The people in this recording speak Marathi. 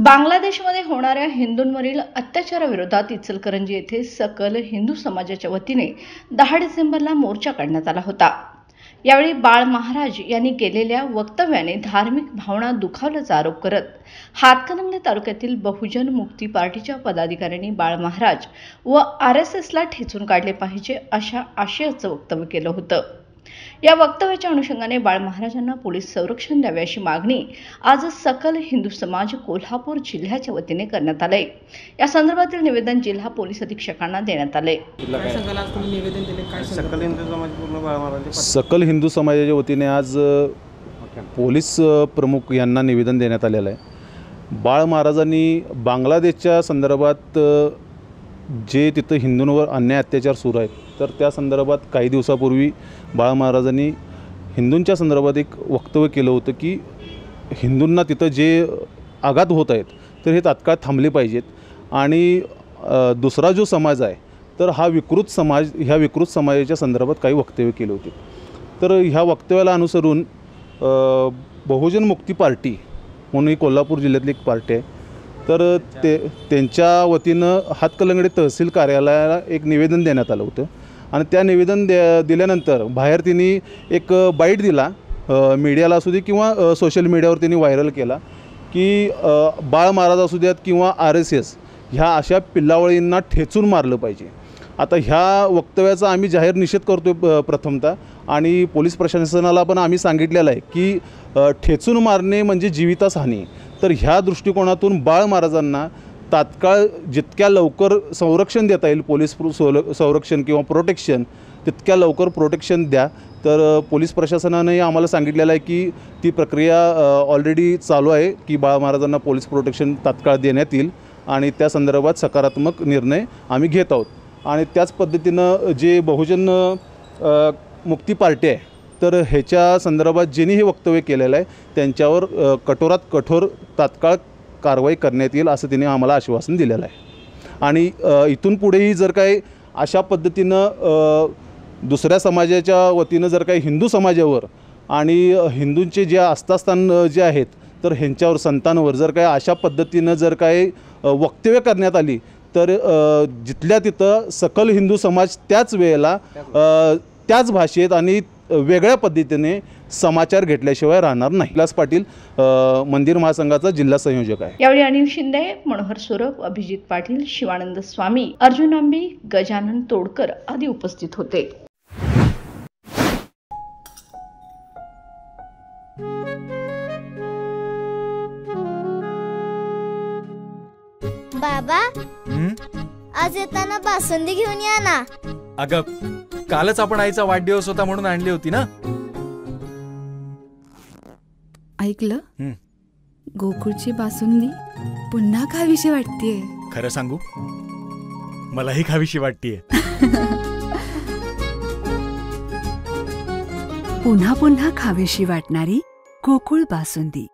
बांगलादेशमध्ये होणाऱ्या हिंदूंवरील अत्याचाराविरोधात इचलकरंजी येथे सकल हिंदू समाजाच्या वतीने 10 डिसेंबरला मोर्चा काढण्यात आला होता। यावेळी बाळ महाराज यांनी केलेल्या वक्तव्याने धार्मिक भावना दुखावल्याचा आरोप करत हातकणंगले तालुक्यातील बहुजन मुक्ती पार्टीच्या पदाधिकाऱ्यांनी बाळ महाराज व RSSला ठेचून काढले पाहिजे अशा आशयाचं वक्तव्य केलं होतं। या वक्तव्याच्या अनुषंगाने बाळ महाराजांना पोलीस संरक्षण द्यावे अशी मागणी आज सकल हिंदू समाज कोल्हापूर जिल्ह्याच्या वतीने करण्यात आले। या संदर्भातील निवेदन जिल्हा पोलीस अधीक्षकांना देण्यात आले। सकल हिंदू समाजाच्या वतीने आज पोलीस प्रमुख यांना निवेदन देण्यात आलेलं आहे। बाळ महाराजांनी बांगलादेशच्या संदर्भात जे तिथं हिंदूंवर अन्याय अत्याचार सुरू आहेत तर त्या संदर्भात काही दिवसापूर्वी बाळ महाराजांनी हिंदूंच्या संदर्भात एक वक्तव्य केलं होतं की हिंदूंना तिथं जे आघात होत आहेत तर हे तात्काळ थांबले पाहिजेत आणि दुसरा जो समाज आहे तर हा विकृत समाज, ह्या विकृत समाजाच्या संदर्भात काही वक्तव्य केले होते। तर ह्या वक्तव्याला अनुसरून बहुजन मुक्ती पार्टी म्हणून ही कोल्हापूर जिल्ह्यातली एक पार्टी आहे, तर त्यांच्या वतीनं हातकणंगले तहसील कार्यालयाला एक निवेदन देण्यात आलं होतं आणि त्या निवेदन दिल्यानंतर बाहेर त्यांनी एक बाईट दिला, मीडियाला असू दे किंवा सोशल मीडियावर त्यांनी व्हायरल केला की बाळ महाराज असू द्यात किंवा RSS ह्या अशा पिल्लावळींना ठेचून मारलं पाहिजे। आता ह्या वक्तव्याचा आम्ही जाहीर निषेध करतो प्रथमतः, आणि पोलीस प्रशासनाला पण आम्ही सांगितलेलं आहे की ठेचून मारणे म्हणजे जीवितास हानी। तर ह्या दृष्टिकोनातून बाळ महाराजांना तात्काळ जितक्या लवकर संरक्षण देता येईल, पोलीस संरक्षण किंवा प्रोटेक्शन, तितक्या लवकर प्रोटेक्शन द्या। तर पोलीस प्रशासनाने आम्हाला सांगितलेलं आहे की ती प्रक्रिया ऑलरेडी चालू आहे की बाळ महाराजांना पोलीस प्रोटेक्शन तात्काळ देण्यात येईल आणि त्या संदर्भात सकारात्मक निर्णय आम्ही घेत आहोत। आणि त्याच पद्धतीनं जे बहुजन मुक्ती पार्टी आहे तर ह्याच्या संदर्भात ज्यांनी हे वक्तव्य केलेलं आहे त्यांच्यावर कठोरात कठोर तात्काळ कारवाई करण्यात येईल असं त्यांनी आम्हाला आश्वासन दिलेलं आहे। आणि इथून पुढेही जर काही अशा पद्धतीनं दुसऱ्या समाजाच्या वतीनं जर काही हिंदू समाजावर आणि हिंदूंचे जे आस्थास्थान जे आहेत तर ह्यांच्यावर, संतांवर जर काही अशा पद्धतीनं जर काही वक्तव्य करण्यात आली तर जिथल्या तिथं सकल हिंदू समाज त्याच वेळेला त्याच भाषेत आणि वेगळ्या पद्धतीने समाचार घेतल्याशिवाय राहणार नाही। विलास पाटील, मंदिर महासंघाचा जिल्हा संयोजक आहे। यावेळी अनिल शिंदे, मनोहर सुरप, अभिजित पाटील, शिवानंद स्वामी, अर्जुन आंबी, गजानन तोडकर आदी उपस्थित होते। बाबा, आज येताना बासुंदी घेऊन या ना। अगं, कालच आपण आईचा वाढदिवस होता म्हणून आणली होती ना। ऐकलं, गोकुळची बासुंदी पुन्हा खावीशी वाटतेय। खरं सांगू, मलाही खावीशी वाटतेय। पुन्हा पुन्हा खावीशी वाटणारी गोकुळ बासुंदी।